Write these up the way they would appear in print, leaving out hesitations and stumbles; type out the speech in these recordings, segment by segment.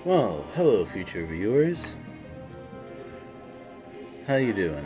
Well, hello future viewers. How you doing?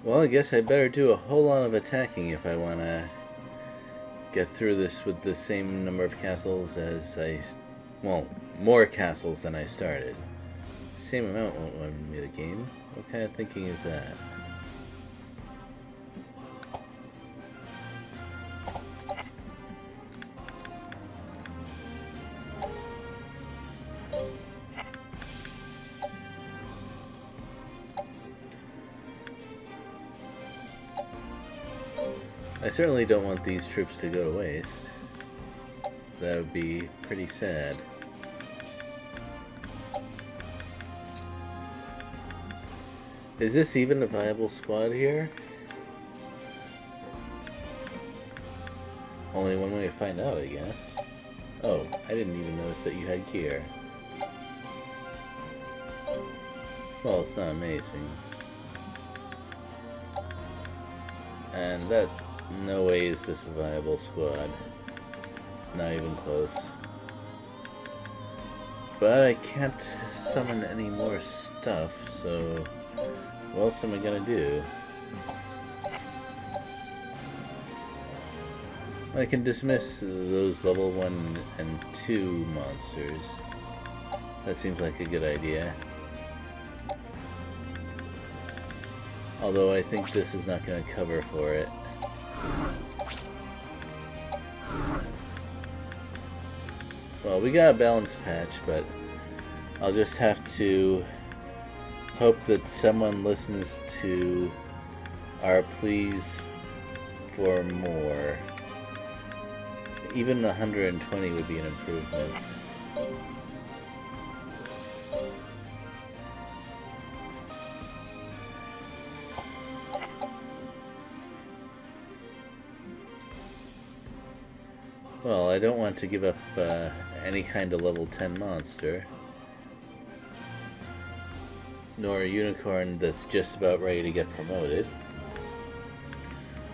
Well, I guess I better do a whole lot of attacking if I want to get through this with the same number of castles as well, more castles than I started. Same amount won't win me the game. What kind of thinking is that? I certainly don't want these troops to go to waste. That would be pretty sad. Is this even a viable squad here? Only one way to find out, I guess. Oh, I didn't even notice that you had gear. Well, it's not amazing. And that... no way is this a viable squad. Not even close. But I can't summon any more stuff, so... what else am I gonna do? I can dismiss those level 1 and 2 monsters. That seems like a good idea. Although I think this is not gonna cover for it. Well, we got a balance patch, but I'll just have to hope that someone listens to our pleas for more. Even 120 would be an improvement. Well, I don't want to give up any kind of level 10 monster. Nor a unicorn that's just about ready to get promoted.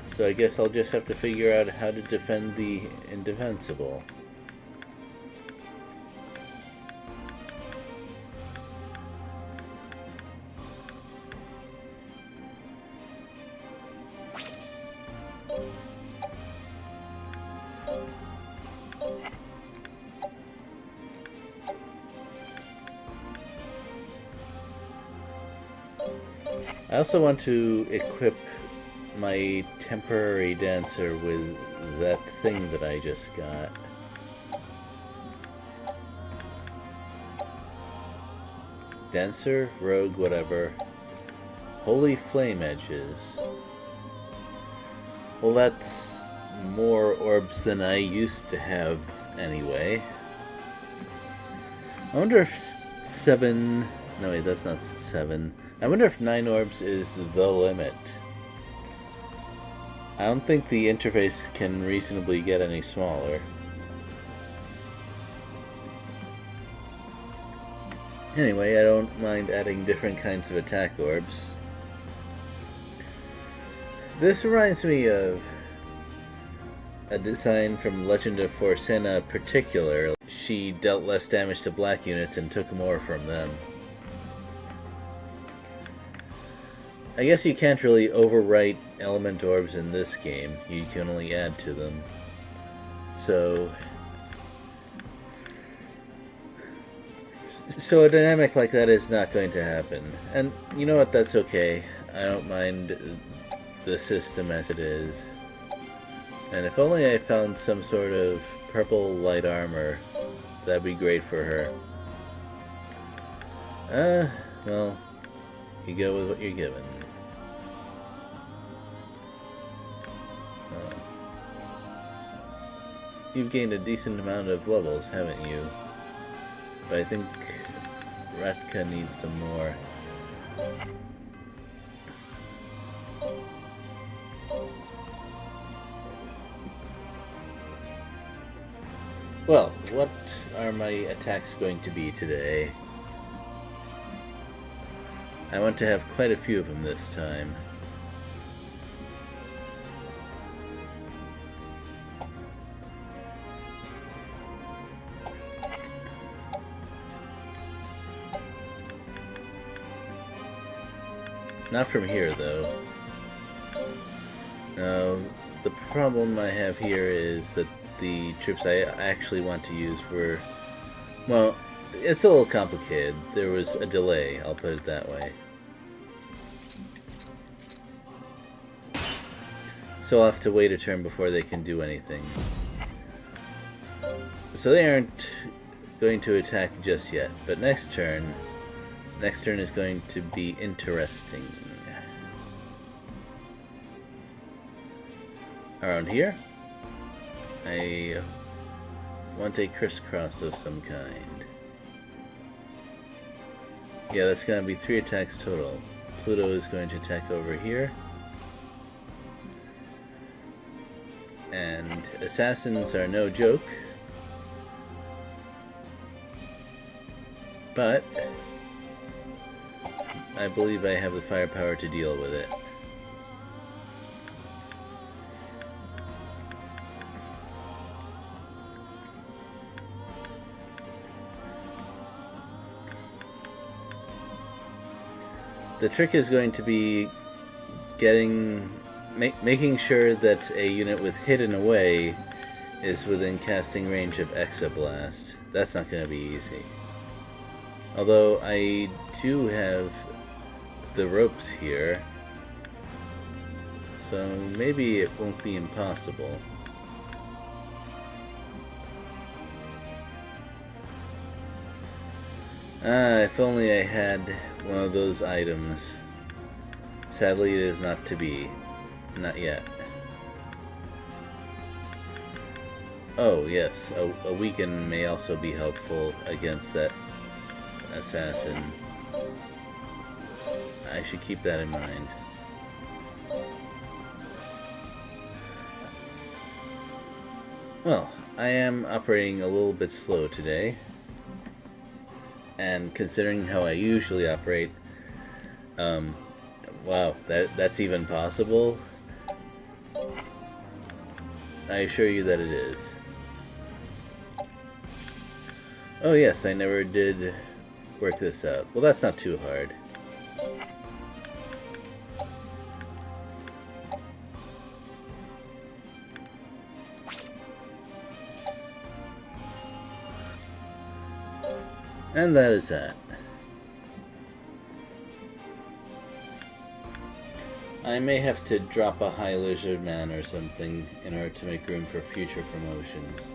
So I guess I'll just have to figure out how to defend the indefensible. I also want to equip my temporary dancer with that thing that I just got. Dancer, rogue, whatever. Holy flame edges. Well, that's more orbs than I used to have anyway. I wonder if 7... no wait, that's not 7. I wonder if 9 orbs is the limit. I don't think the interface can reasonably get any smaller. Anyway, I don't mind adding different kinds of attack orbs. This reminds me of a design from Legend of Forsenna Particular. She dealt less damage to black units and took more from them. I guess you can't really overwrite element orbs in this game. You can only add to them. So a dynamic like that is not going to happen. And you know what, that's okay. I don't mind the system as it is. And if only I found some sort of purple light armor, that'd be great for her. Well, you go with what you're given. You've gained a decent amount of levels, haven't you? But I think Ratka needs some more. Well, what are my attacks going to be today? I want to have quite a few of them this time. Not from here, though. Now, the problem I have here is that the troops I actually want to use were... Well, it's a little complicated. There was a delay, I'll put it that way. So I'll have to wait a turn before they can do anything. So they aren't going to attack just yet, but next turn is going to be interesting. Around here, I want a crisscross of some kind. Yeah, that's going to be 3 attacks total. Pluto is going to attack over here. And assassins are no joke. But I believe I have the firepower to deal with it. The trick is going to be making sure that a unit with Hidden Away is within casting range of Exablast. That's not going to be easy. Although I do have the ropes here, so maybe it won't be impossible. If only I had one of those items. Sadly, it is not to be. Not yet. Oh, yes. A weaken may also be helpful against that assassin. I should keep that in mind. Well, I am operating a little bit slow today. And considering how I usually operate, wow, that's even possible? I assure you that it is. Oh yes, I never did work this out. Well, that's not too hard. And that is that. I may have to drop a high lizard man or something in order to make room for future promotions.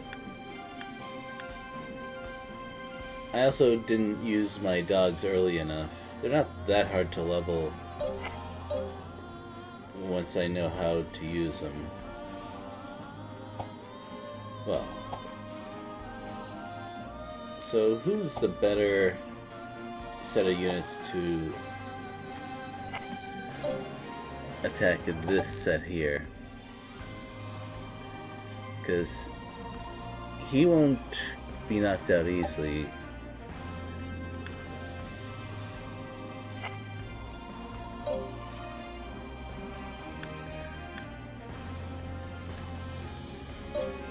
I also didn't use my dogs early enough. They're not that hard to level once I know how to use them. Well, so who's the better set of units to attack this set here? Because he won't be knocked out easily.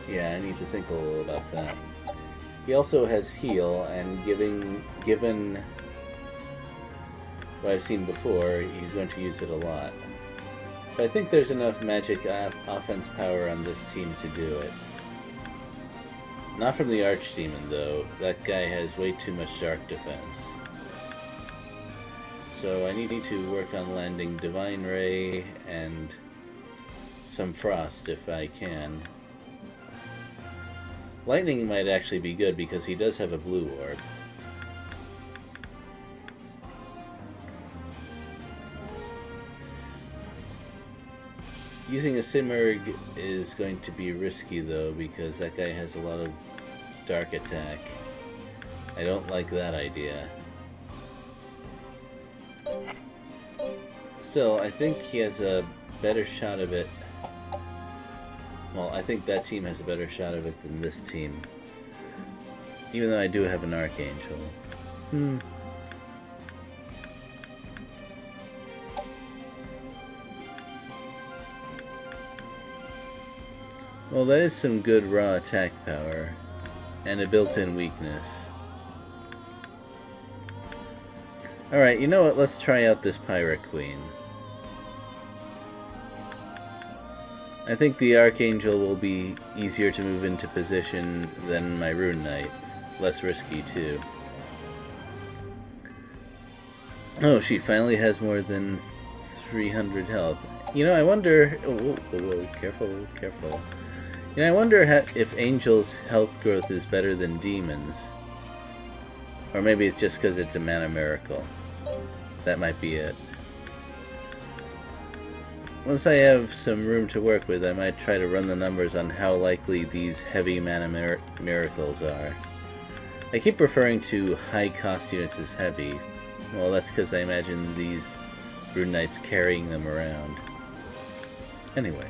Yeah, I need to think a little about that. He also has heal, and given what I've seen before, he's going to use it a lot. But I think there's enough magic offense power on this team to do it. Not from the Archdemon, though. That guy has way too much dark defense. So I need to work on landing Divine Ray and some frost if I can. Lightning might actually be good because he does have a blue orb. Using a Simurgh is going to be risky though because that guy has a lot of dark attack. I don't like that idea. Still, I think he has a better shot of it. Well, I think that team has a better shot of it than this team. Even though I do have an Archangel. Well, that is some good raw attack power. And a built-in weakness. Alright, you know what? Let's try out this Pirate Queen. I think the Archangel will be easier to move into position than my Rune Knight. Less risky, too. Oh, she finally has more than 300 health. You know, I wonder... Oh, whoa, whoa, whoa. Careful, careful. You know, I wonder if Angel's health growth is better than Demon's. Or maybe it's just because it's a mana miracle. That might be it. Once I have some room to work with, I might try to run the numbers on how likely these heavy mana miracles are. I keep referring to high cost units as heavy. Well, that's because I imagine these Rune Knights carrying them around. Anyway.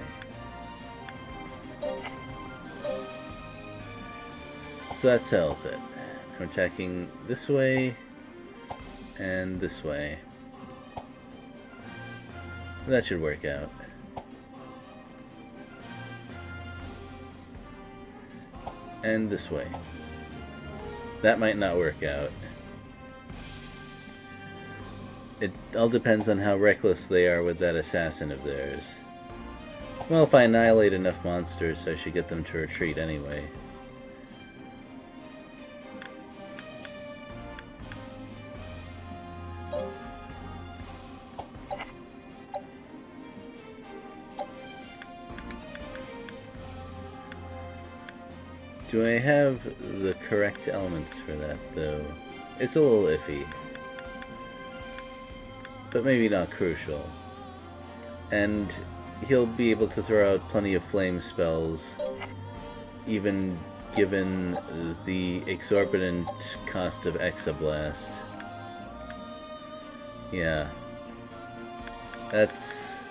So that settles it. I'm attacking this way and this way. That should work out. And this way. That might not work out. It all depends on how reckless they are with that assassin of theirs. Well, if I annihilate enough monsters, I should get them to retreat anyway. Do I have the correct elements for that, though? It's a little iffy. But maybe not crucial. And he'll be able to throw out plenty of flame spells, even given the exorbitant cost of Exablast. Yeah. That's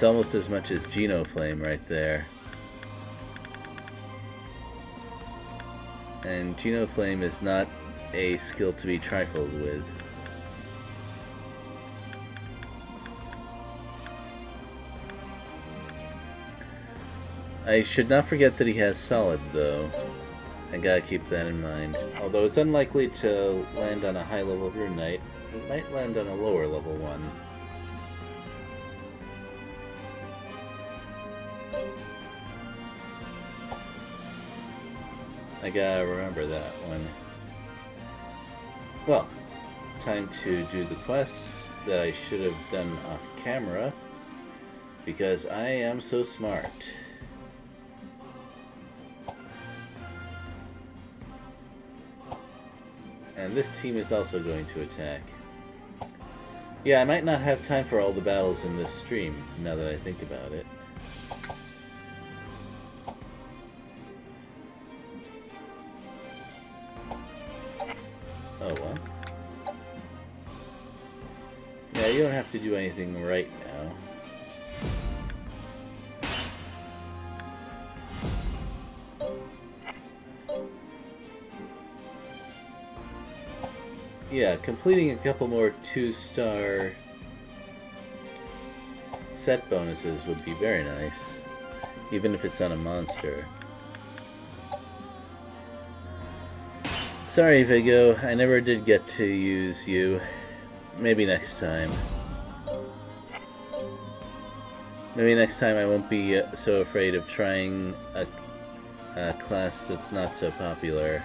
almost as much as Genoflame right there. And Genoflame is not a skill to be trifled with. I should not forget that he has Solid, though. I gotta keep that in mind. Although it's unlikely to land on a high-level Rune Knight, it might land on a lower-level one. I gotta remember that one. Well, time to do the quests that I should have done off camera, because I am so smart. And this team is also going to attack. Yeah, I might not have time for all the battles in this stream, now that I think about it. Oh well. Yeah, you don't have to do anything right now. Yeah, completing a couple more 2-star set bonuses would be very nice, even if it's on a monster. Sorry, Vigo, I never did get to use you. Maybe next time. Maybe next time I won't be so afraid of trying a class that's not so popular.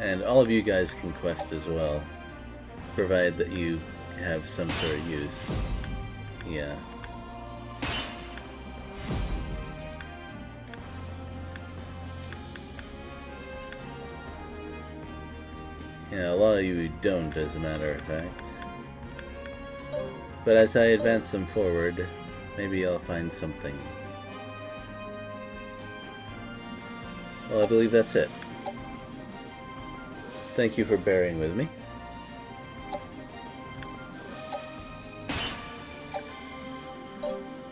And all of you guys can quest as well, provided that you have some sort of use. Yeah. Yeah, a lot of you don't, as a matter of fact. But as I advance them forward, maybe I'll find something. Well, I believe that's it. Thank you for bearing with me.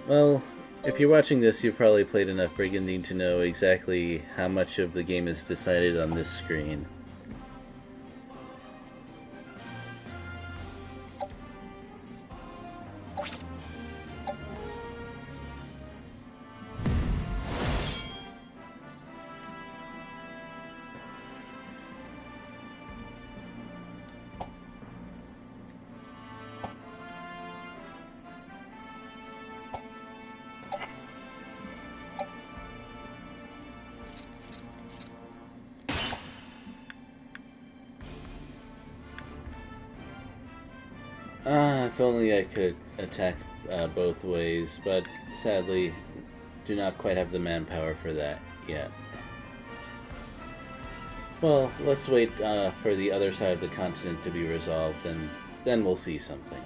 Well, if you're watching this, you've probably played enough Brigandine to know exactly how much of the game is decided on this screen. If only I could attack both ways, but sadly, do not quite have the manpower for that yet. Well, let's wait for the other side of the continent to be resolved, and then we'll see something.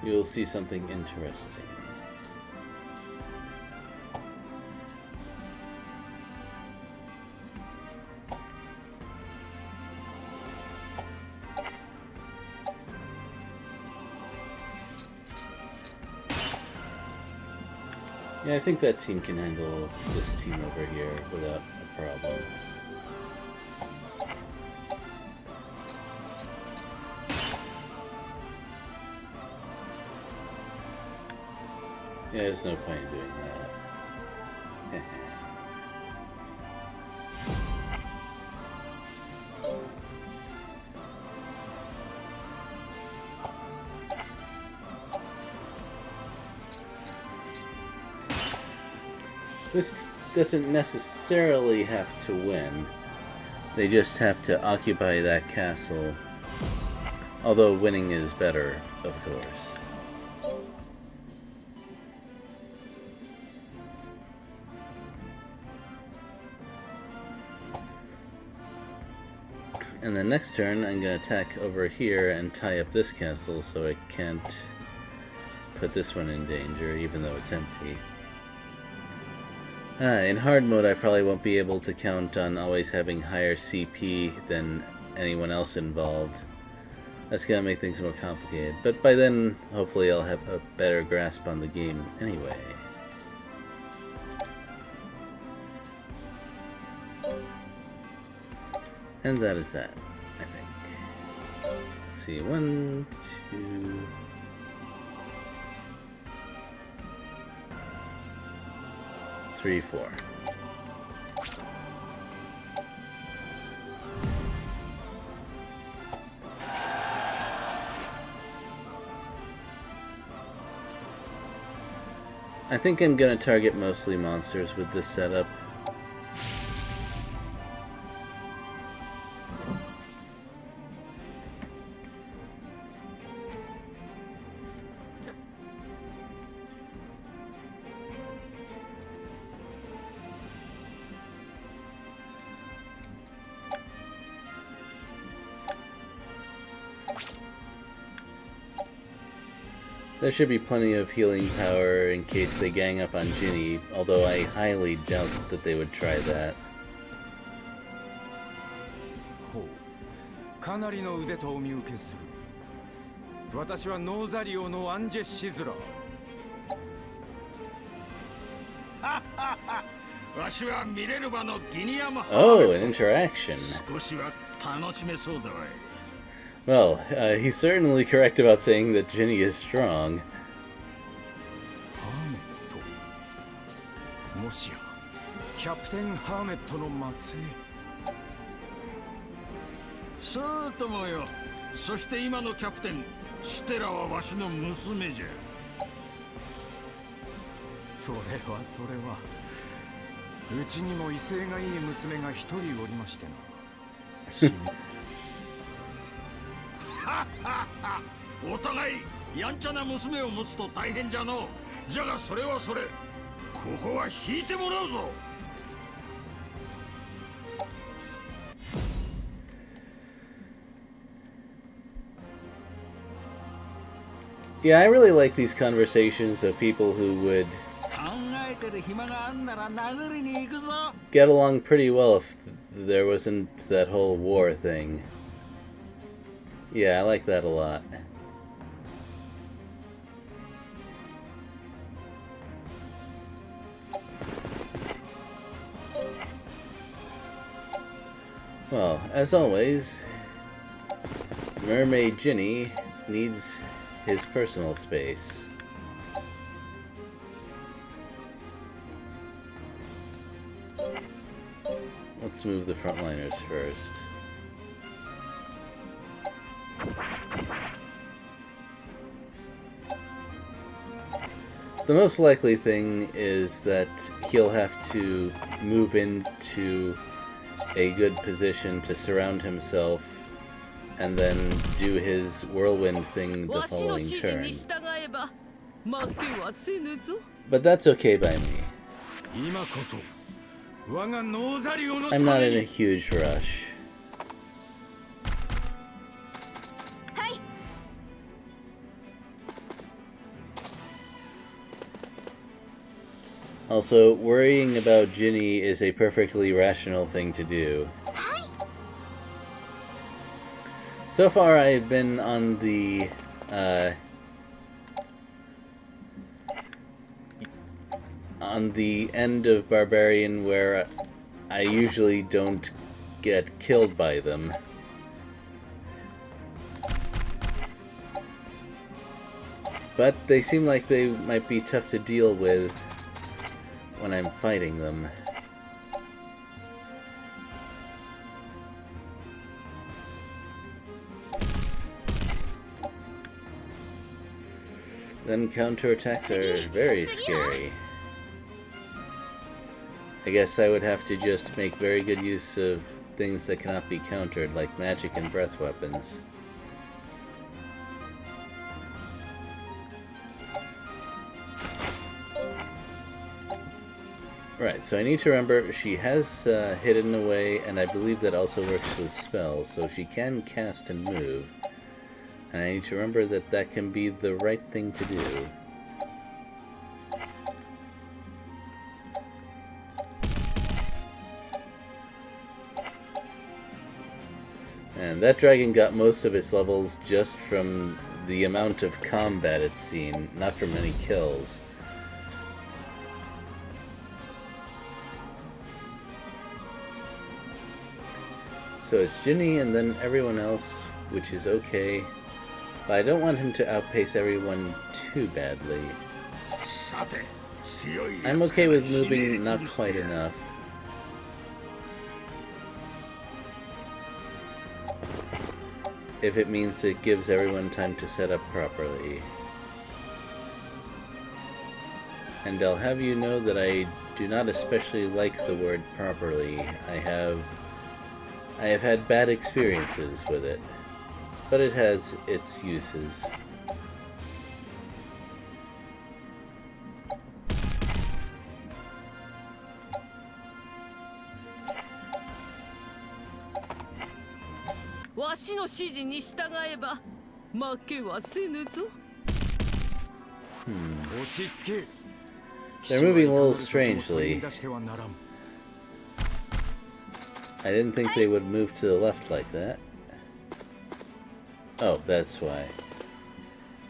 You'll see something interesting. Yeah, I think that team can handle this team over here without a problem. Yeah, there's no point in doing that. This doesn't necessarily have to win. They just have to occupy that castle. Although winning is better, of course. And then next turn, I'm going to attack over here and tie up this castle so I can't put this one in danger, even though it's empty. In hard mode, I probably won't be able to count on always having higher CP than anyone else involved. That's going to make things more complicated. But by then, hopefully I'll have a better grasp on the game anyway. And that is that, I think. Let's see, 1, 2... Three, 4. I think I'm gonna target mostly monsters with this setup. There should be plenty of healing power in case they gang up on Ginny, although I highly doubt that they would try that. Oh, an interaction. Well, he's certainly correct about saying that Ginny is strong. それはそれは。うちにも威勢がいい娘が一人おりましてな。お互いやんちゃな娘を持つと大変じゃの。じゃがそれはそれ。ここは引いてもらうぞ。Yeah, I really like these conversations of people who would get along pretty well if there wasn't that whole war thing. Yeah, I like that a lot. Well, as always, Mermaid Ginny needs his personal space. Let's move the frontliners first. The most likely thing is that he'll have to move into a good position to surround himself and then do his whirlwind thing the following turn. But that's okay by me. I'm not in a huge rush. Also, worrying about Ginny is a perfectly rational thing to do. So far, I've been on the end of Barbarian where I usually don't get killed by them. But they seem like they might be tough to deal with when I'm fighting them. Then counterattacks are very scary. I guess I would have to just make very good use of things that cannot be countered, like magic and breath weapons. Right, so I need to remember she has hidden away, and I believe that also works with spells, so she can cast and move. And I need to remember that that can be the right thing to do. And that dragon got most of its levels just from the amount of combat it's seen, not from any kills. So it's Ginny and then everyone else, which is okay. But I don't want him to outpace everyone too badly. I'm okay with moving not quite enough. If it means it gives everyone time to set up properly. And I'll have you know that I do not especially like the word properly. I have had bad experiences with it, but it has its uses. They're moving a little strangely. I didn't think they would move to the left like that. Oh, that's why.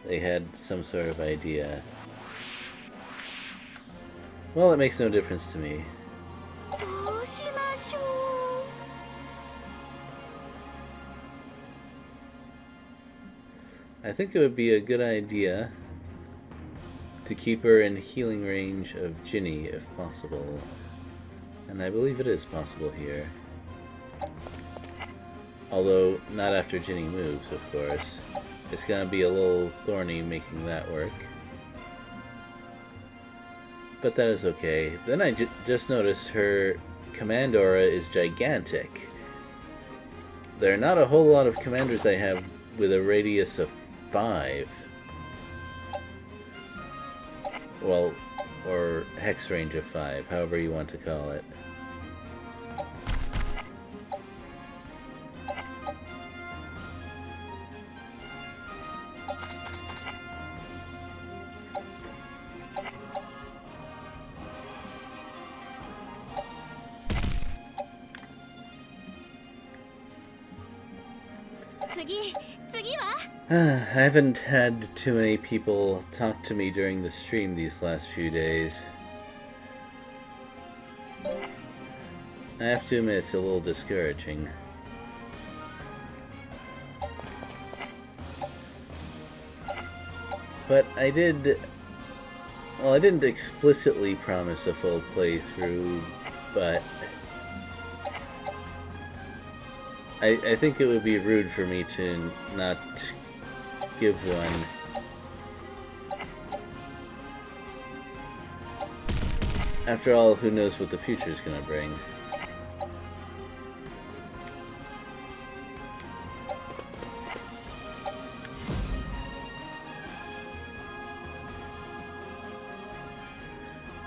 They had some sort of idea. Well, it makes no difference to me. I think it would be a good idea to keep her in healing range of Ginny if possible. And I believe it is possible here. Although, not after Ginny moves, of course. It's gonna be a little thorny making that work. but that is okay. Then I just noticed her command aura is gigantic. There are not a whole lot of commanders I have with a radius of 5. Well, or hex range of 5, however you want to call it. I haven't had too many people talk to me during the stream these last few days. I have to admit it's a little discouraging. But I did... Well, I didn't explicitly promise a full playthrough, but... I think it would be rude for me to not give one. After all, who knows what the future is going to bring.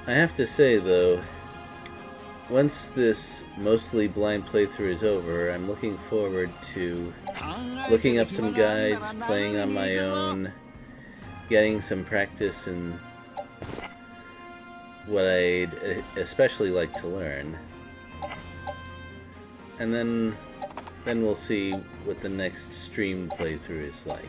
I have to say, though, once this mostly blind playthrough is over, I'm looking forward to looking up some guides, playing on my own, getting some practice in what I'd especially like to learn. And then we'll see what the next stream playthrough is like.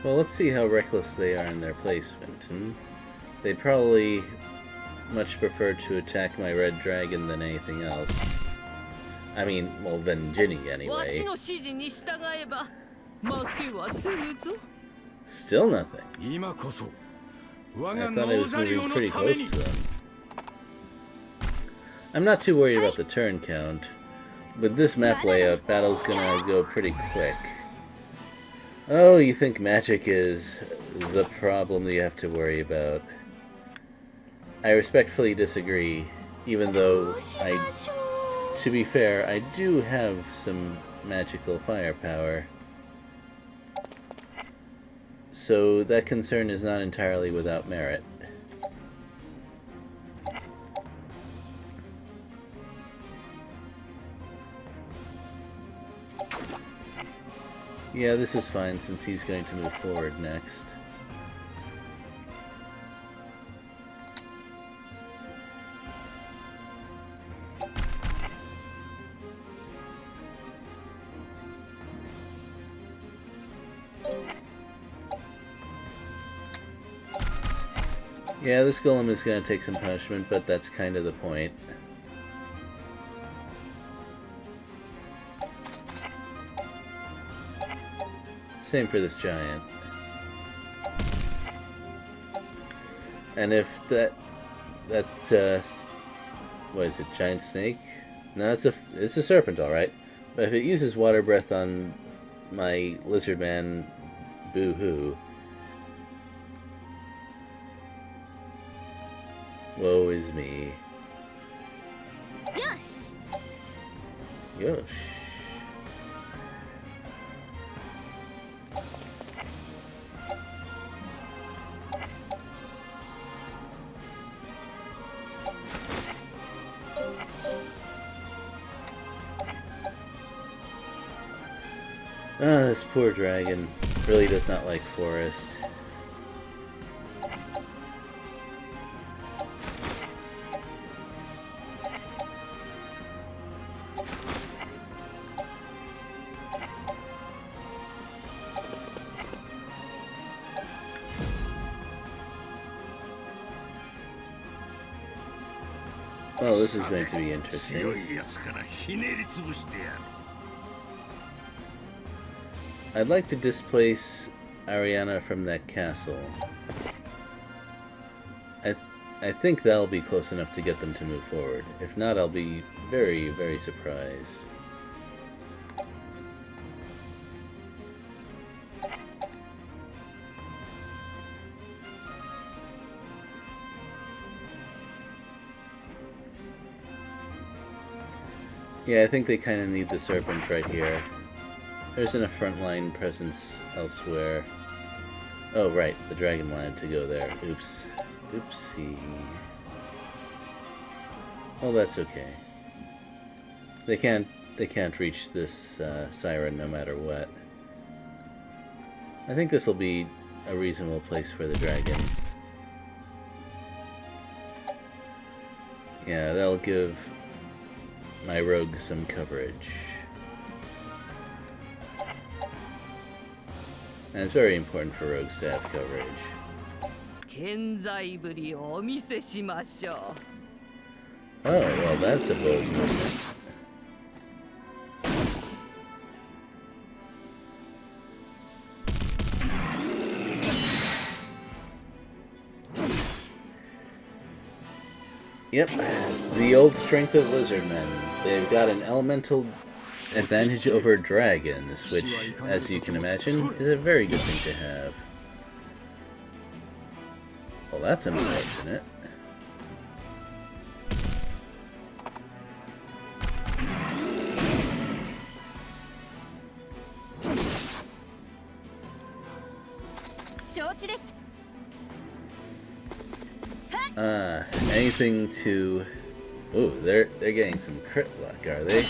Well, let's see how reckless they are in their placement. They'd probably much prefer to attack my red dragon than anything else. I mean, well, than Ginny anyway. Still nothing. I thought I was moving pretty close to them. I'm not too worried about the turn count. With this map layout, battle's gonna go pretty quick. Oh, you think magic is the problem that you have to worry about. I respectfully disagree, even though to be fair, I do have some magical firepower. So that concern is not entirely without merit. Yeah, this is fine since he's going to move forward next. Yeah, this golem is going to take some punishment, but that's kind of the point. Same for this giant. And if that what is it, giant snake? No, it's a serpent, all right. But if it uses water breath on my lizard man, boo-hoo. Woe is me. Yosh. Yosh. Ah, this poor dragon really does not like forest. Well, this is going to be interesting. I'd like to displace Ariana from that castle. I think that'll be close enough to get them to move forward. If not, I'll be very, very surprised. Yeah, I think they kind of need the serpent right here. There isn't a frontline presence elsewhere. Oh, right, the dragon wanted to go there. Oops. Oopsie. Well, that's okay. They can't reach this siren no matter what. I think this will be a reasonable place for the dragon. Yeah, that'll give my rogue some coverage. And it's very important for rogues to have coverage. Oh, well, that's a bold movement. Yep, the old strength of lizardmen. They've got an elemental advantage over dragons, which, as you can imagine, is a very good thing to have. Well, that's unfortunate. Anything to... Ooh, they're getting some crit luck, are they?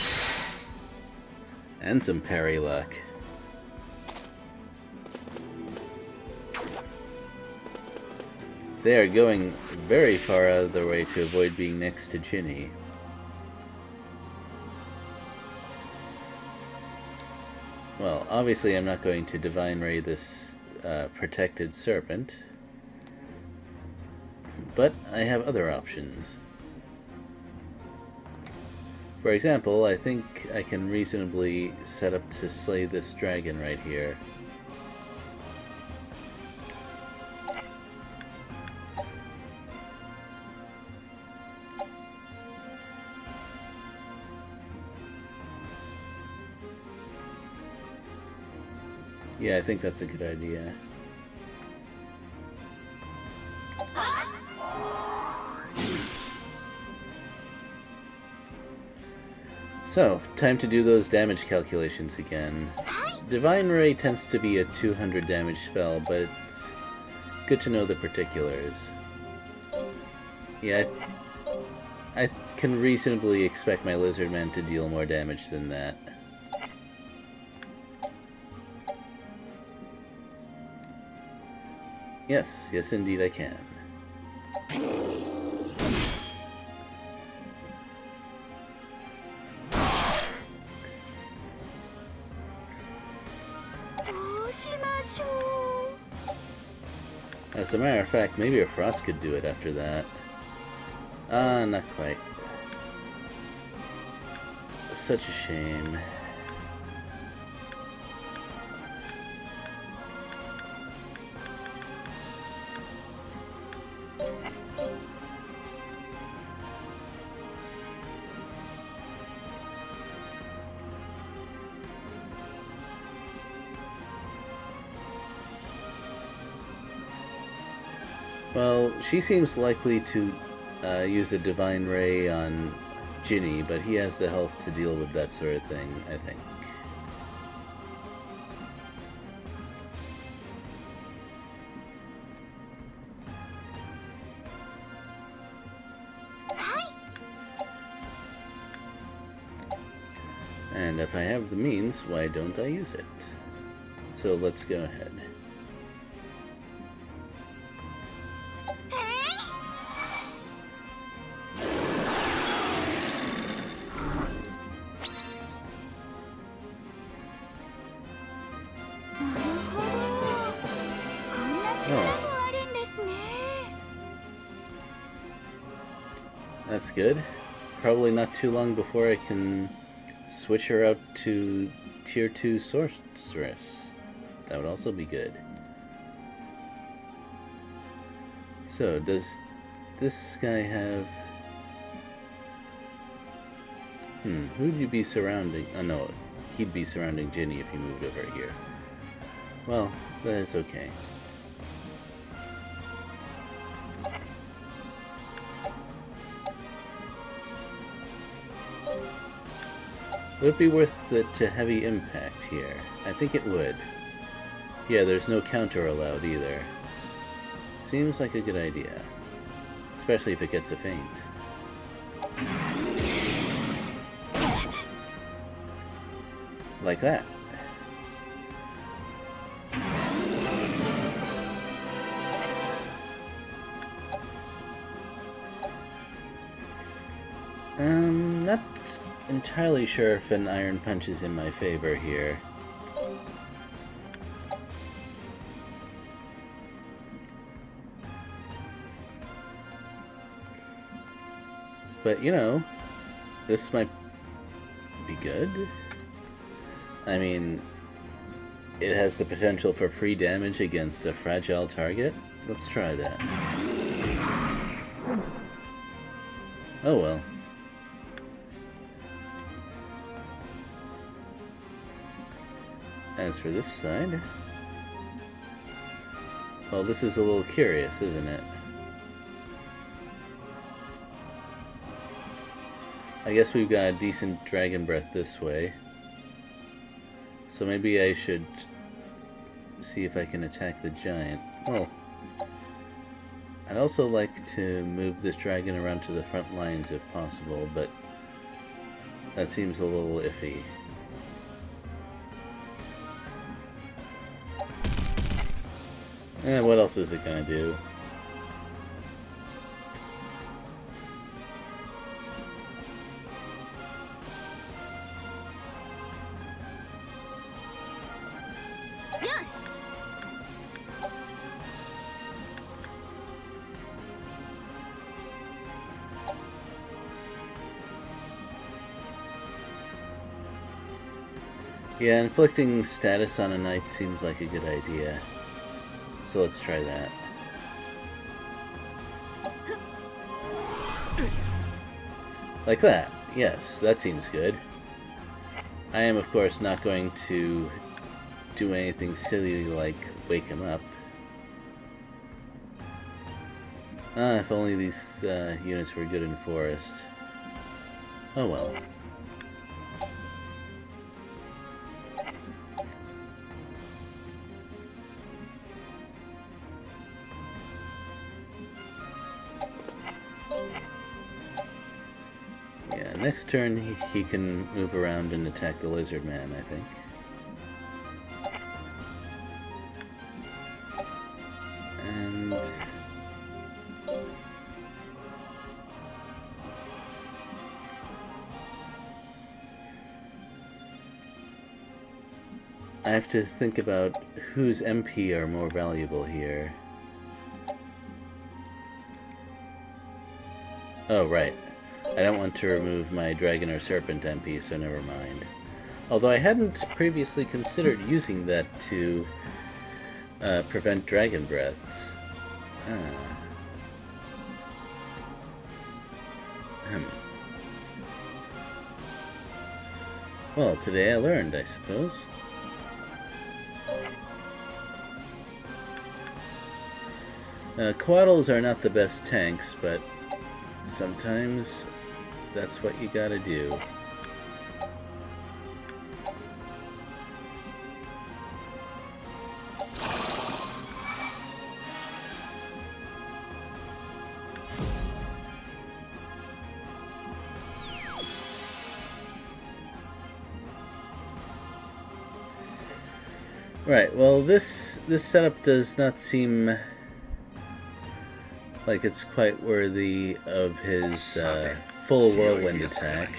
And some parry luck. They are going very far out of their way to avoid being next to Ginny. Well, obviously I'm not going to Divine Ray this protected serpent. But I have other options. For example, I think I can reasonably set up to slay this dragon right here. Yeah, I think that's a good idea. So, time to do those damage calculations again. Divine Ray tends to be a 200 damage spell, but it's good to know the particulars. Yeah, I can reasonably expect my Lizardman to deal more damage than that. Yes, yes indeed I can. As a matter of fact, maybe a frost could do it after that. Not quite. Such a shame. Well, she seems likely to use a Divine Ray on Ginny, but he has the health to deal with that sort of thing, I think. And if I have the means, why don't I use it? So let's go ahead. That's good. Probably not too long before I can switch her out to Tier 2 Sorceress. That would also be good. So, does this guy have... who'd you be surrounding? Oh no, he'd be surrounding Ginny if he moved over here. Well, that is okay. Would it be worth it to heavy impact here? I think it would. Yeah, there's no counter allowed either. Seems like a good idea. Especially if it gets a feint. Like that. Not entirely sure if an iron punch is in my favor here. But, you know, this might be good. I mean, it has the potential for free damage against a fragile target. Let's try that. Oh well. As for this side... well, this is a little curious, isn't it? I guess we've got a decent dragon breath this way. So maybe I should see if I can attack the giant. Well, I'd also like to move this dragon around to the front lines if possible, but that seems a little iffy. What else is it gonna do? Yes. Yeah, inflicting status on a knight seems like a good idea. So let's try that. Like that. Yes, that seems good. I am, of course, not going to do anything silly like wake him up. If only these units were good in forest. Oh well. Yeah, next turn he can move around and attack the lizard man, I think. And I have to think about whose MP are more valuable here. Oh, right. I don't want to remove my Dragon or Serpent MP, so never mind. Although I hadn't previously considered using that to prevent Dragon Breaths. Well, today I learned, I suppose. Quaddles are not the best tanks, but sometimes that's what you gotta do. Right, well this setup does not seem like it's quite worthy of his full whirlwind attack,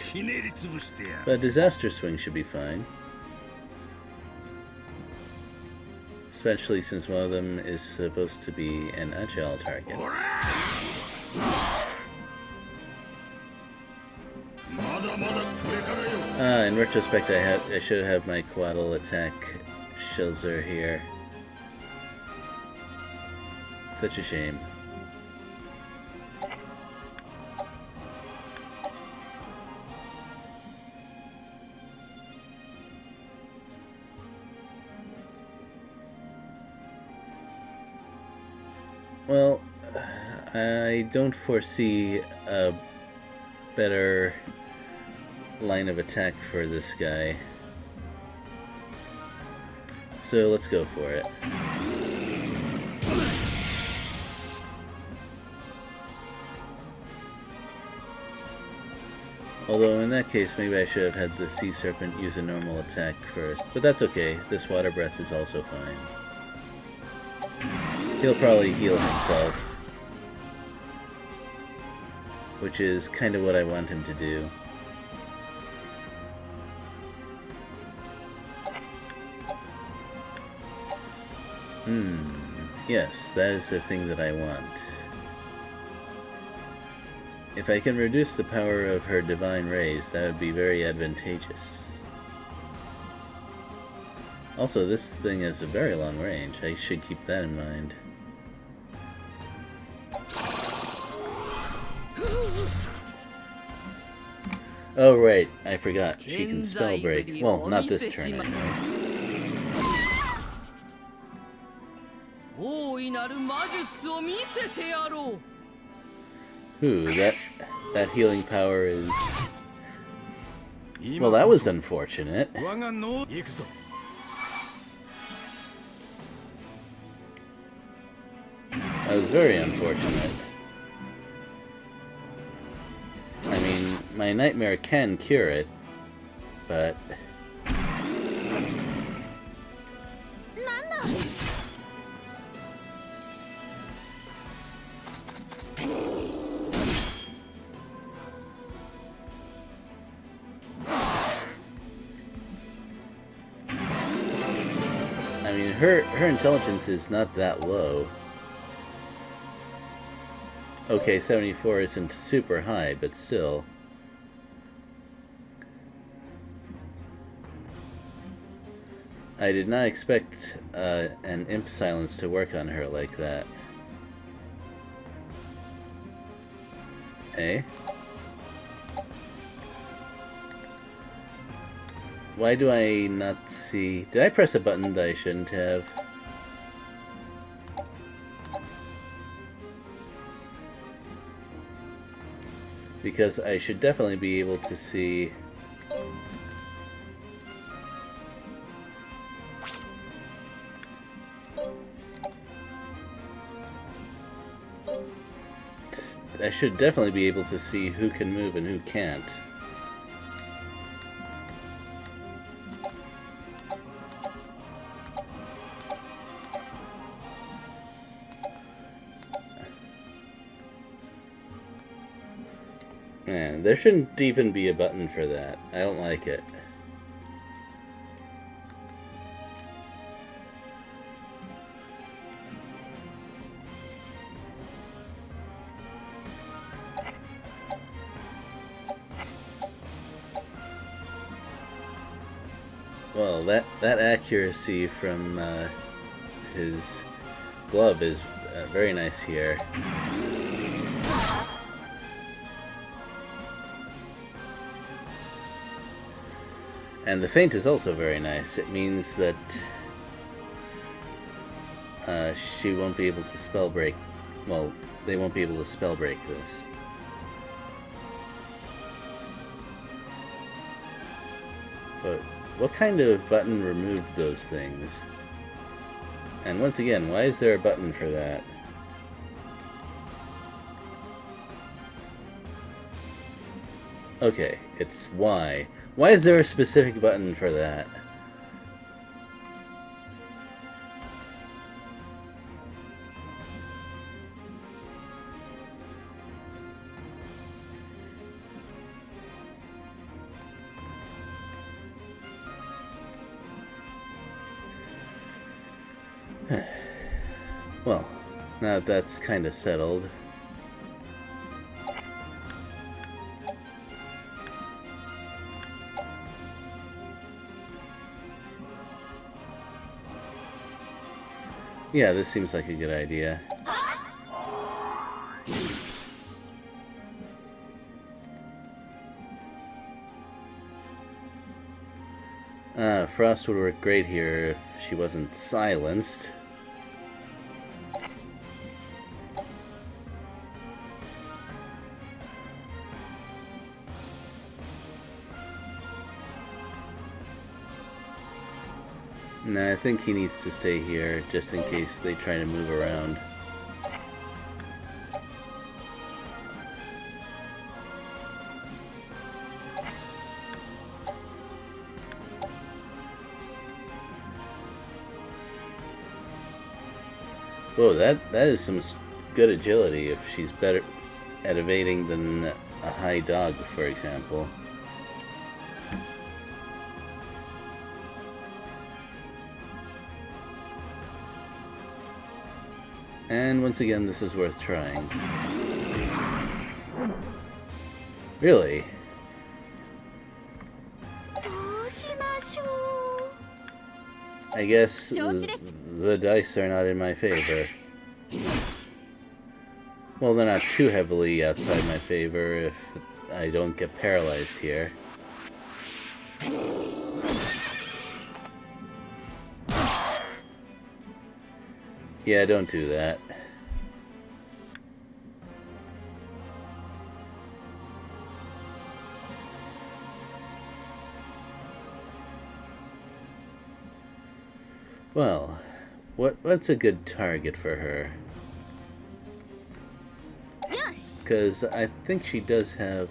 but Disaster Swing should be fine. Especially since one of them is supposed to be an agile target. In retrospect, I should have my Quaddle attack Shilzer here. Such a shame. Well, I don't foresee a better line of attack for this guy. So let's go for it. Although in that case, maybe I should have had the Sea Serpent use a normal attack first. But that's okay, this Water Breath is also fine. He'll probably heal himself, which is kind of what I want him to do. Yes, that is the thing that I want. If I can reduce the power of her divine rays, that would be very advantageous. Also, this thing has a very long range. I should keep that in mind. Oh right, I forgot. She can spell break. Well, not this turn anyway. Ooh, that healing power is... Well, that was unfortunate. That was very unfortunate. I mean, my nightmare can cure it, but... I mean, her intelligence is not that low. Okay, 74 isn't super high, but still. I did not expect an Imp Silence to work on her like that. Eh? Why do I not see... Did I press a button that I shouldn't have? Because I should definitely be able to see... I should definitely be able to see who can move and who can't. Man, there shouldn't even be a button for that. I don't like it. Well, that accuracy from his glove is very nice here. And the feint is also very nice. It means that she won't be able to spell break. Well, they won't be able to spell break this. But what kind of button removed those things? And once again, why is there a button for that? Okay, it's why. Why is there a specific button for that? Well, now that that's kind of settled. Yeah, this seems like a good idea. Frost would work great here if she wasn't silenced. Nah, I think he needs to stay here just in case they try to move around. Whoa, that is some good agility if she's better at evading than a high dog, for example. And once again, this is worth trying. Really? I guess the dice are not in my favor. Well, they're not too heavily outside my favor if I don't get paralyzed here. Yeah, don't do that. Well, what's a good target for her? Because I think she does have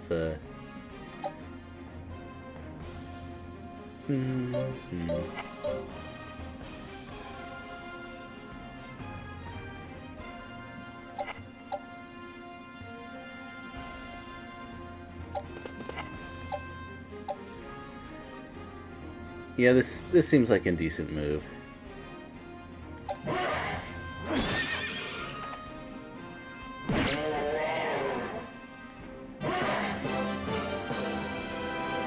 yeah, this seems like a decent move.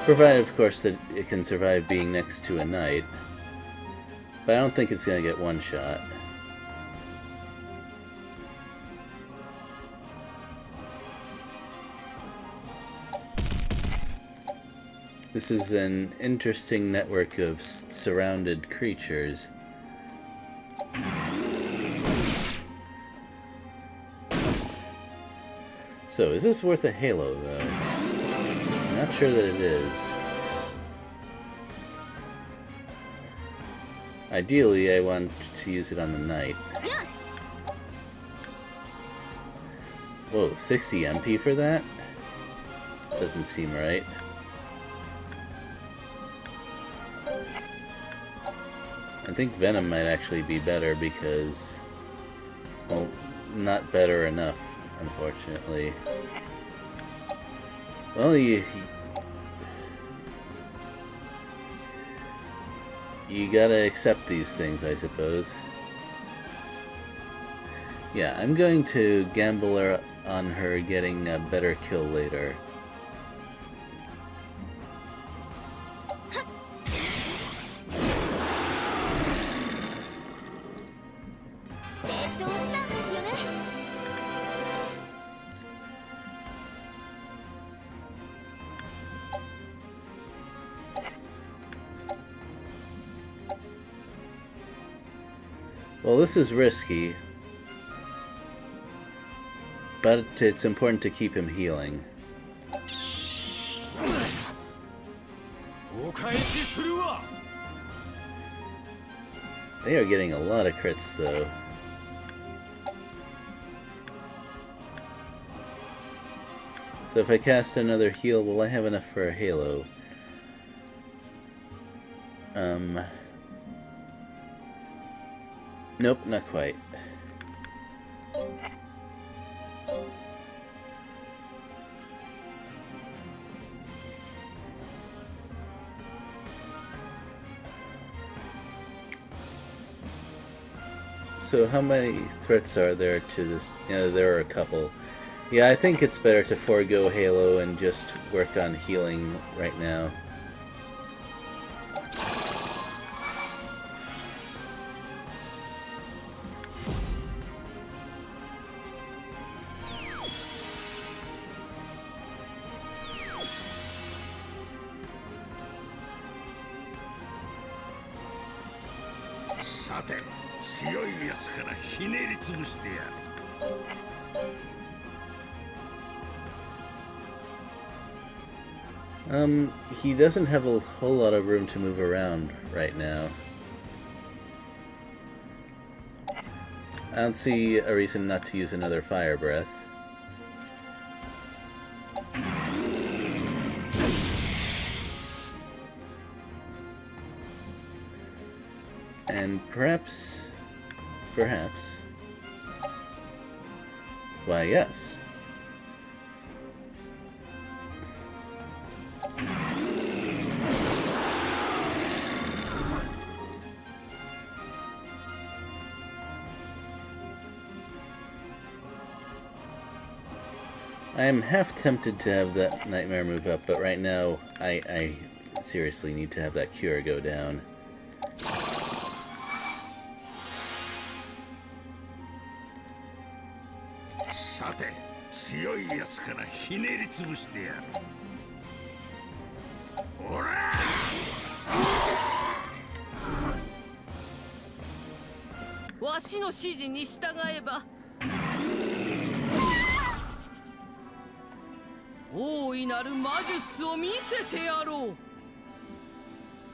Provided, of course, that it can survive being next to a knight. But I don't think it's going to get one shot. This is an interesting network of surrounded creatures. So, is this worth a halo, though? I'm not sure that it is. Ideally, I want to use it on the knight. Yes. Whoa, 60 MP for that? Doesn't seem right. I think Venom might actually be better because, well, not better enough, unfortunately. Well, you gotta accept these things, I suppose. Yeah, I'm going to gamble on her getting a better kill later. Well, this is risky, but it's important to keep him healing. They are getting a lot of crits, though. So if I cast another heal, will I have enough for a halo? Nope, not quite. So how many threats are there to this? Yeah, there are a couple. Yeah, I think it's better to forego Halo and just work on healing right now. He doesn't have a whole lot of room to move around right now. I don't see a reason not to use another fire breath. And perhaps... Why, yes. I am half tempted to have that nightmare move up, but right now I seriously need to have that cure go down.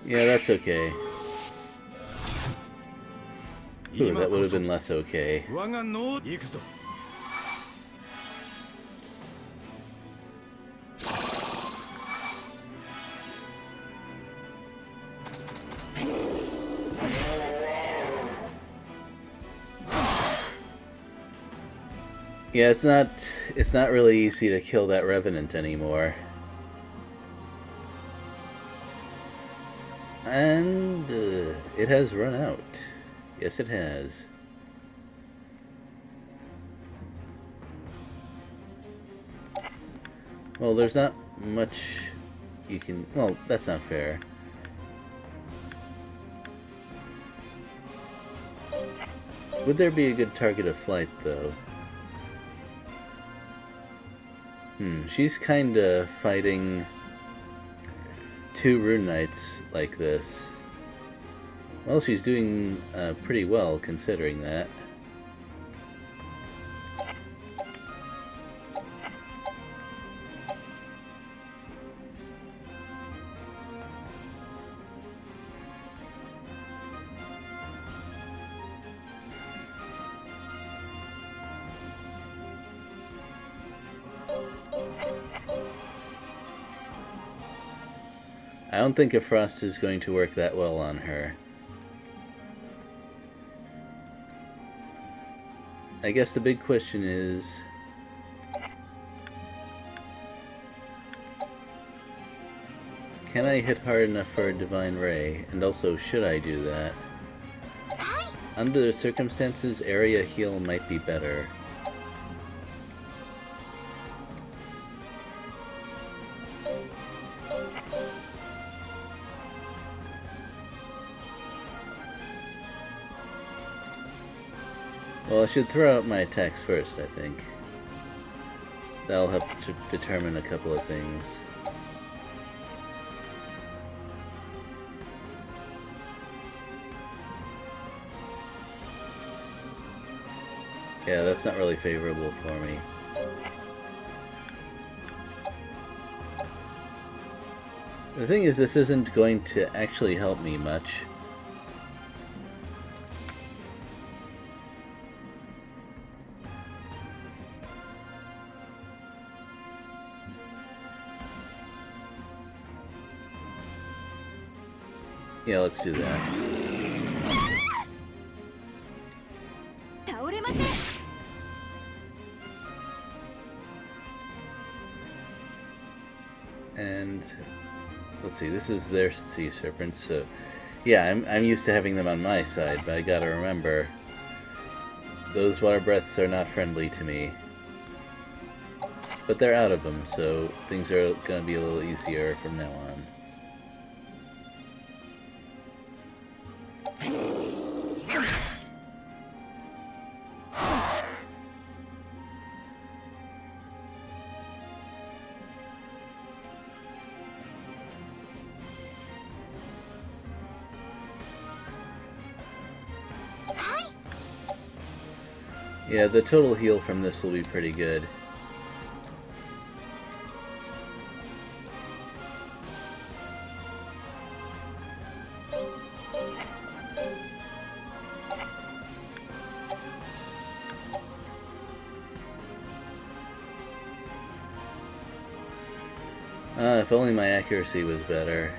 Yeah, that's okay. Ooh, that would have been less okay. Yeah, it's not really easy to kill that Revenant anymore. And it has run out. Yes, it has. Well, there's not much you can... Well, that's not fair. Would there be a good target of flight, though? She's kinda fighting two Rune Knights like this. Well, she's doing pretty well, considering that. I don't think a Frost is going to work that well on her. I guess the big question is... Can I hit hard enough for a Divine Ray? And also, should I do that? Under the circumstances, area heal might be better. Well, I should throw out my attacks first, I think. That'll help to determine a couple of things. Yeah, that's not really favorable for me. The thing is, this isn't going to actually help me much. Yeah, let's do that. And let's see, this is their sea serpent, so yeah, I'm used to having them on my side, but I gotta remember those water breaths are not friendly to me. But they're out of them, so things are gonna be a little easier from now on. Yeah, the total heal from this will be pretty good. If only my accuracy was better.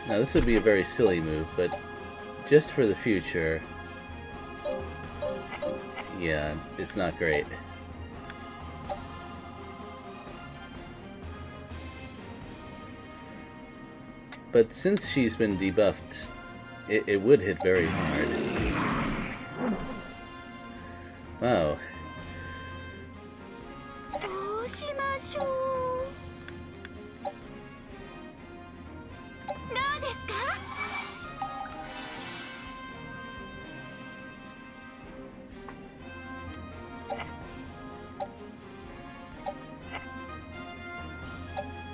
Now this would be a very silly move, but just for the future, yeah, it's not great. But since she's been debuffed, it would hit very hard. Wow. どうしましょう。どうですか。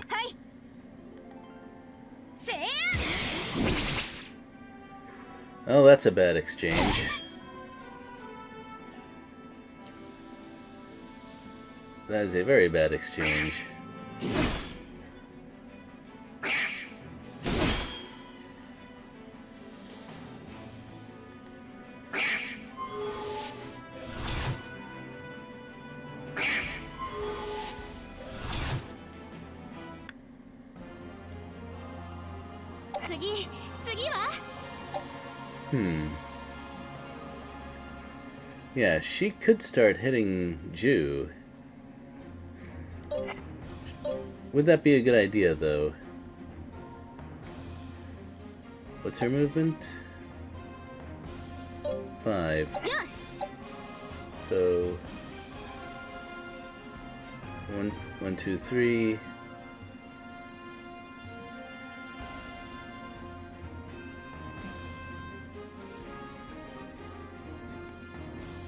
はい。せー Oh, that's a bad exchange. That is a very bad exchange. Yeah, she could start hitting Ju. Would that be a good idea, though? What's her movement? 5. So 1, 2, 3.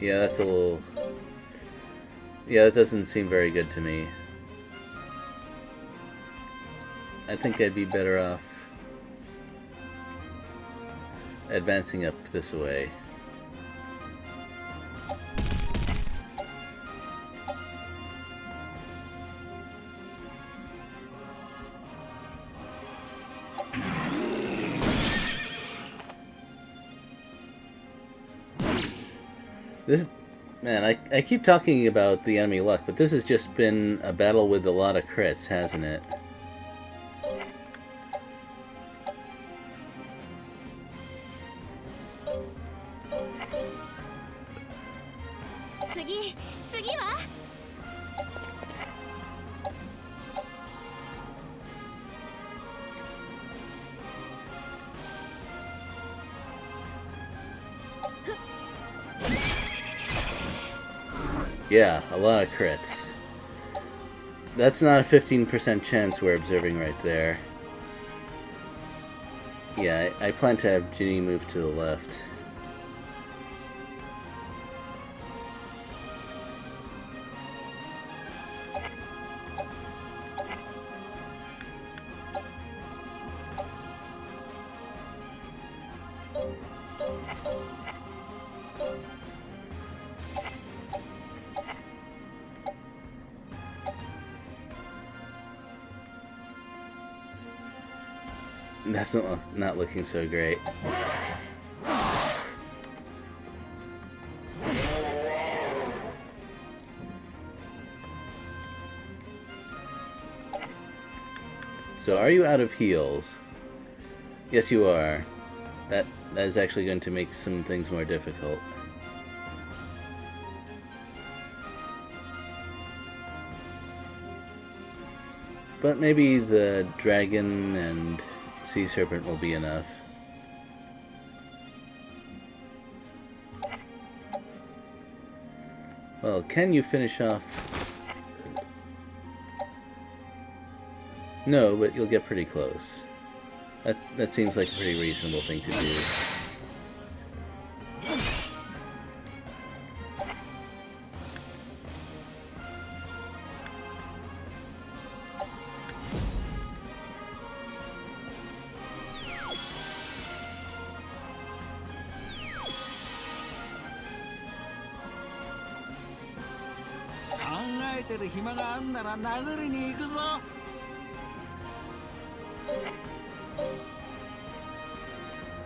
Yeah, that's a little... Yeah, that doesn't seem very good to me. I think I'd be better off advancing up this way. This, man, I keep talking about the enemy luck, but this has just been a battle with a lot of crits, hasn't it? Yeah, a lot of crits. That's not a 15% chance we're observing right there. Yeah, I plan to have Ginny move to the left. That's not looking so great. So are you out of heals? Yes, you are. That is actually going to make some things more difficult. But maybe the dragon and sea serpent will be enough. Well, can you finish off? No, but you'll get pretty close. That seems like a pretty reasonable thing to do.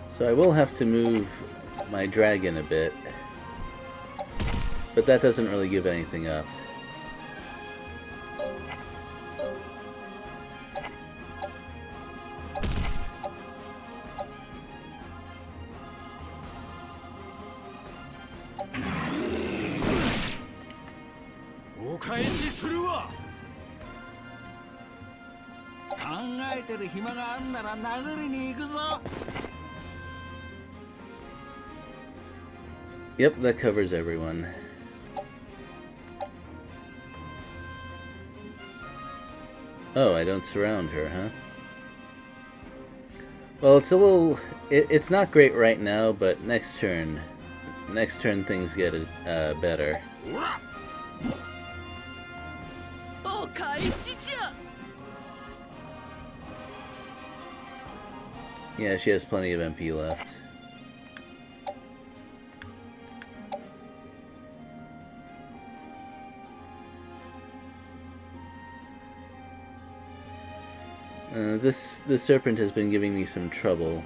So I will have to move my dragon a bit. But that doesn't really give anything up. Yep, that covers everyone. Oh, I don't surround her, huh? Well, it's a little... It's not great right now, but next turn things get better. Yeah, she has plenty of MP left. This serpent has been giving me some trouble.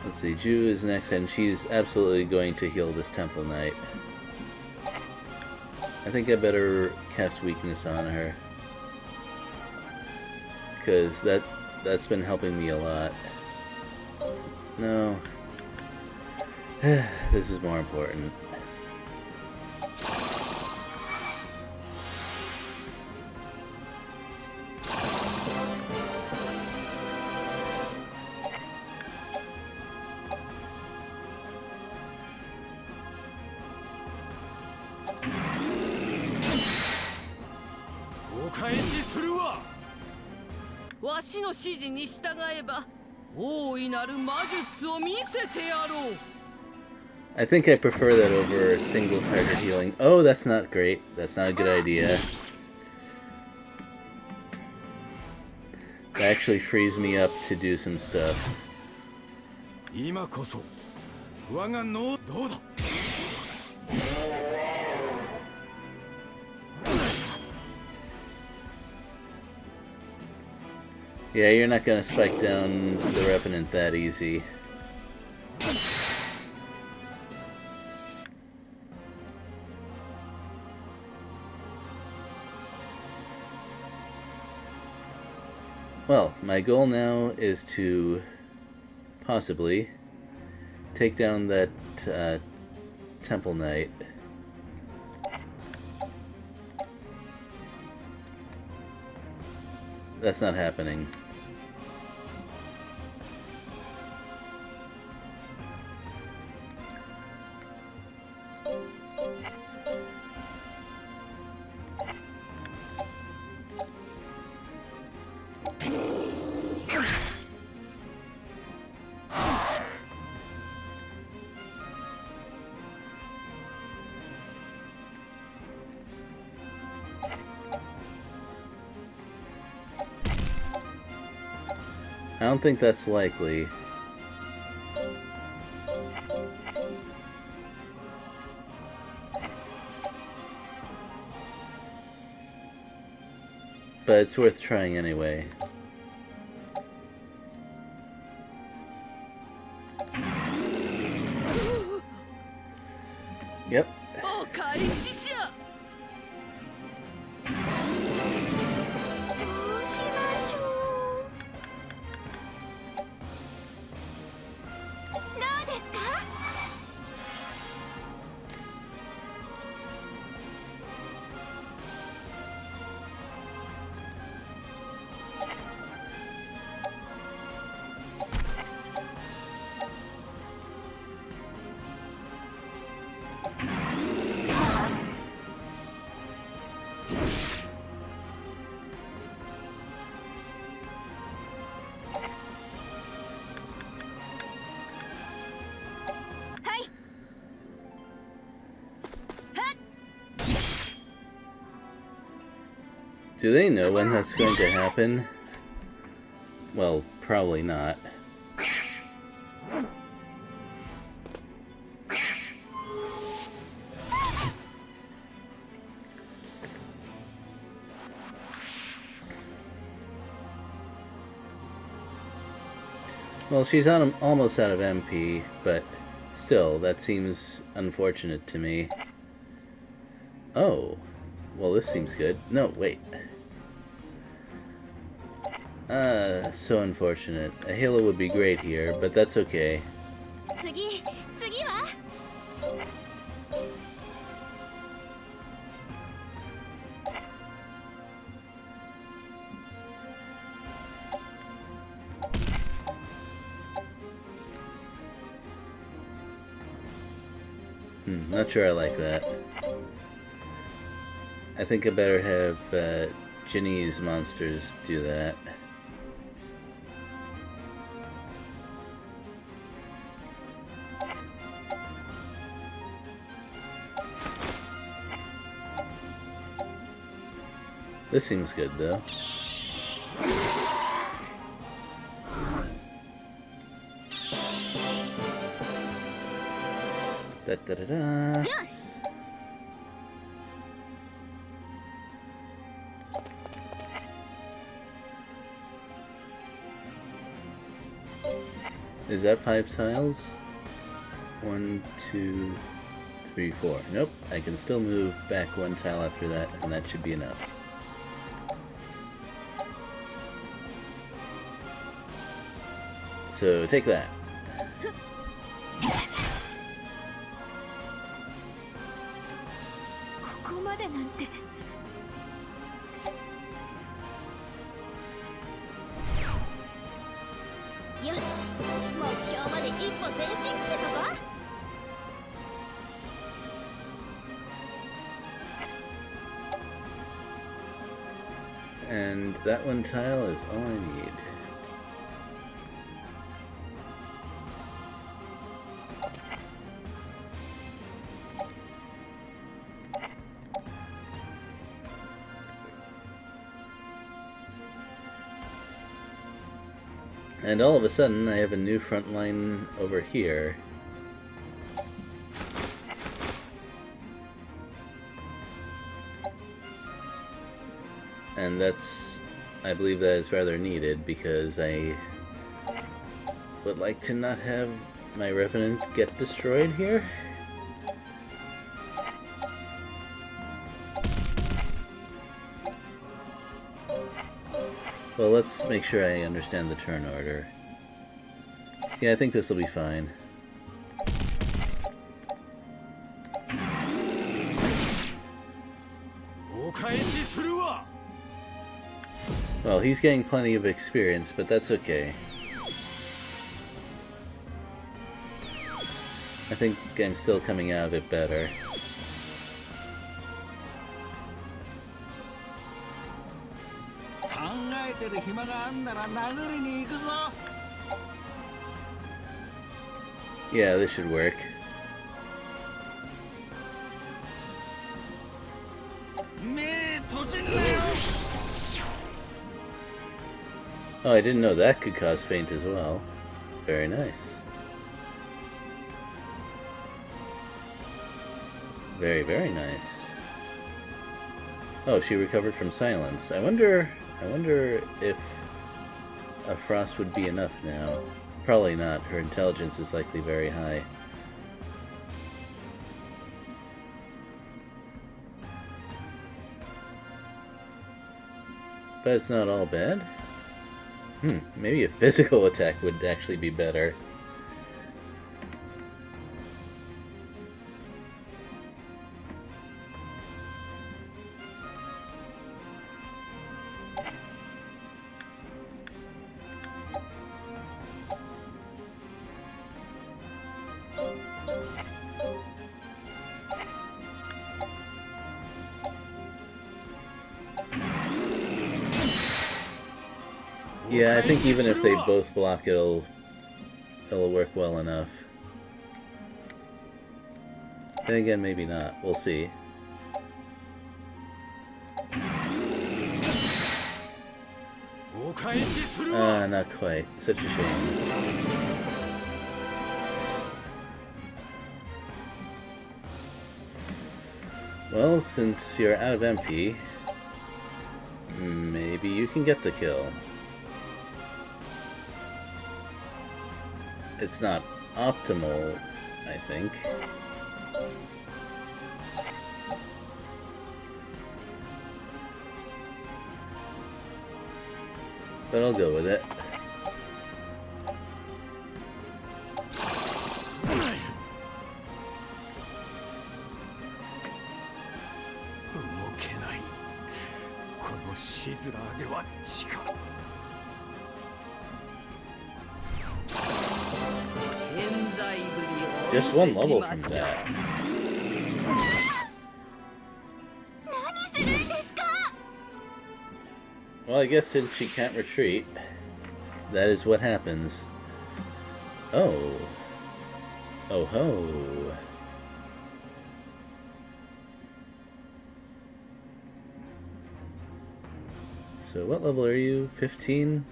Let's see, Ju is next, and she's absolutely going to heal this Temple Knight. I think I better cast Weakness on her, because that's been helping me a lot. No. This is more important. I think I prefer that over single target healing. Oh, that's not great. That's not a good idea. That actually frees me up to do some stuff. Yeah, you're not gonna spike down the Revenant that easy. Well, my goal now is to possibly take down that Temple Knight. That's not happening. I don't think that's likely. But it's worth trying anyway. Yep. Do they know when that's going to happen? Well, probably not. Well, she's almost out of MP, but still, that seems unfortunate to me. Oh, well, this seems good. No, wait. So unfortunate. A Halo would be great here, but that's okay. 次は Not sure I like that. I think I better have Ginny's monsters do that. This seems good, though. Da da da da. よし Is that 5 tiles? 1, 2, 3, 4. Nope, I can still move back 1 tile after that, and that should be enough. So take that. ここまでなんてよし目標まで一歩前進ってとこ And that 1 tile is all I need. And all of a sudden, I have a new front line over here. And that's, I believe that is rather needed, because I would like to not have my Revenant get destroyed here. Well, let's make sure I understand the turn order. Yeah, I think this will be fine. Well, he's getting plenty of experience, but that's okay. I think I'm still coming out of it better. Yeah, this should work. Oh, I didn't know that could cause faint as well. Very nice. Very, very nice. Oh, she recovered from silence. I wonder if a frost would be enough now. Probably not. Her intelligence is likely very high. But it's not all bad. Maybe a physical attack would actually be better. Yeah, I think even if they both block, it'll work well enough. Then again, maybe not. We'll see. Not quite. Such a shame. Well, since you're out of MP, maybe you can get the kill. it's not optimal, I think. But I'll go with it. Just one level from that. Well, I guess since she can't retreat, that is what happens. Oh. Oh ho. So what level are you? 15?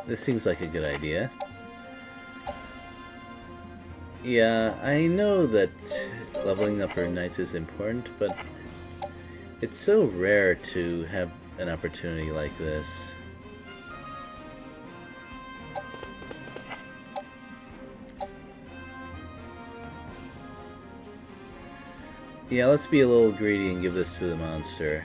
This seems like a good idea. Yeah, I know that leveling up our knights is important, but it's so rare to have an opportunity like this. Yeah, let's be a little greedy and give this to the monster.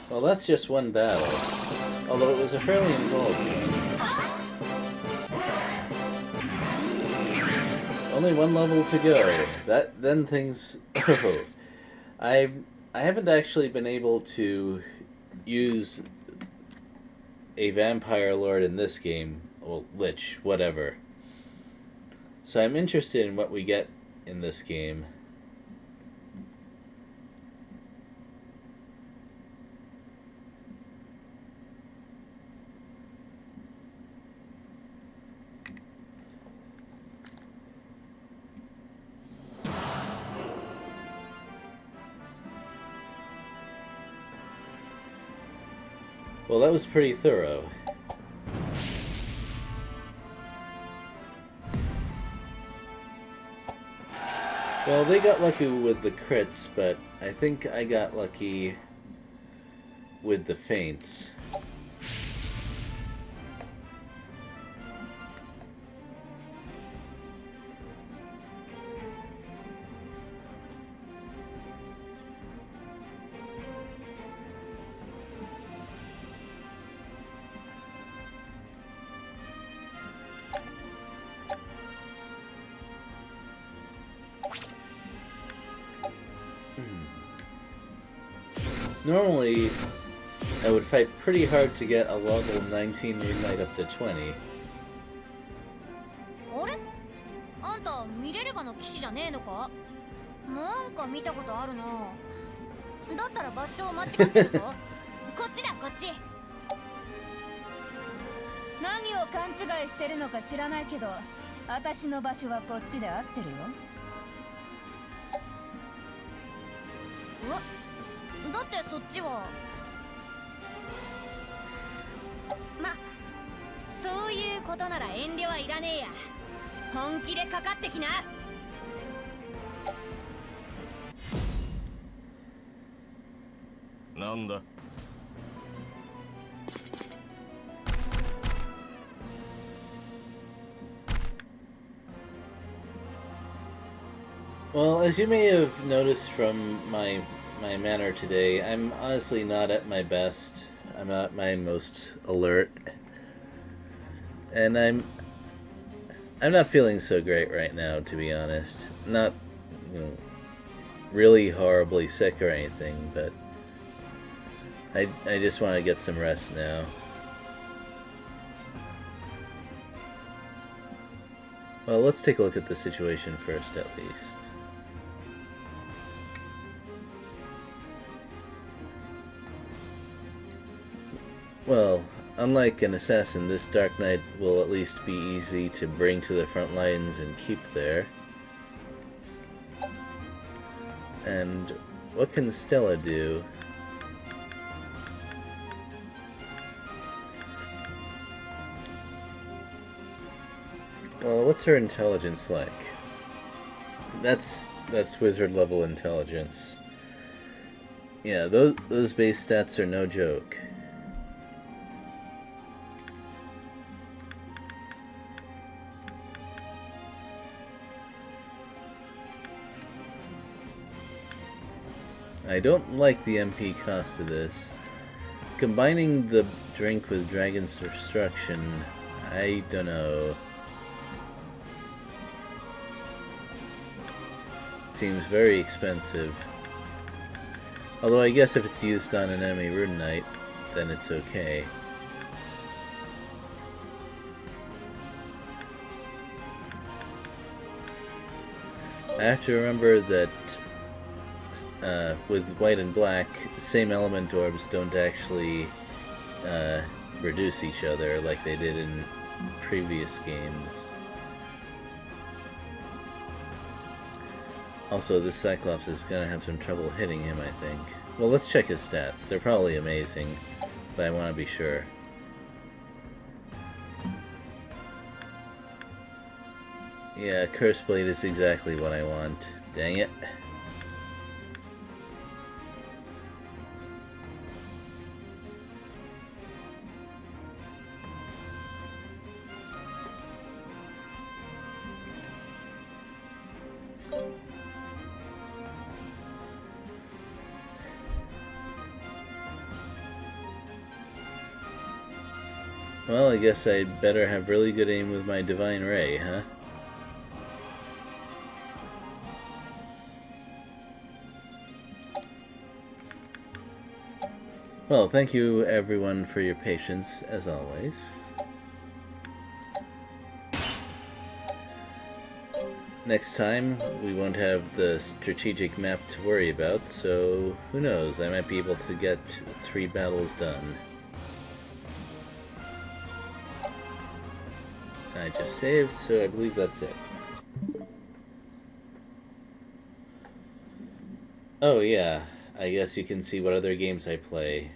Well, that's just one battle, although it was a fairly involved one. Only one level to go. Then things. Oh, I haven't actually been able to use a vampire lord in this game. Well, lich, whatever. So I'm interested in what we get in this game. Well, that was pretty thorough. Well, they got lucky with the crits, but I think I got lucky with the feints. Normally, I would fight pretty hard to get a level 19 rune knight up to 20. あれ？あんたミレルガの騎士じゃねえのか？なんか見たことあるな。だったら場所を間違ってるぞ。こっちだこっち。何を勘違いしてるのか知らないけど、私の場所はこっちで合ってるよ。だってそっちはま、そういうことなら遠慮はいらねえや。本気でかかってきな。なんだ。Well, as you may have noticed from my manner today, I'm honestly not at my best. I'm not my most alert. And I'm not feeling so great right now, to be honest. Not, really horribly sick or anything, but I just want to get some rest now. Well, let's take a look at the situation first, at least. Well, unlike an assassin, this Dark Knight will at least be easy to bring to the front lines and keep there. And what can Stella do? Well, what's her intelligence like? That's wizard level intelligence. Yeah, those base stats are no joke. I don't like the MP cost of this. Combining the drink with Dragon's Destruction, I don't know. Seems very expensive. Although I guess if it's used on an enemy Rune Knight, then it's okay. I have to remember that with white and black, same element orbs don't actually reduce each other like they did in previous games. Also, this Cyclops is gonna have some trouble hitting him, I think. Well, let's check his stats. They're probably amazing, but I want to be sure. Yeah, Curse Blade is exactly what I want. Dang it. Well, I guess I'd better have really good aim with my Divine Ray, huh? Well, thank you everyone for your patience, as always. Next time, we won't have the strategic map to worry about, so who knows, I might be able to get 3 battles done. I just saved, so I believe that's it. Oh yeah, I guess you can see what other games I play.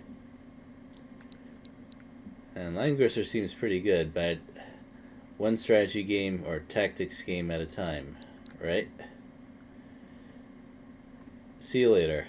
And Line Grosser seems pretty good, but one strategy game or tactics game at a time, right? See you later.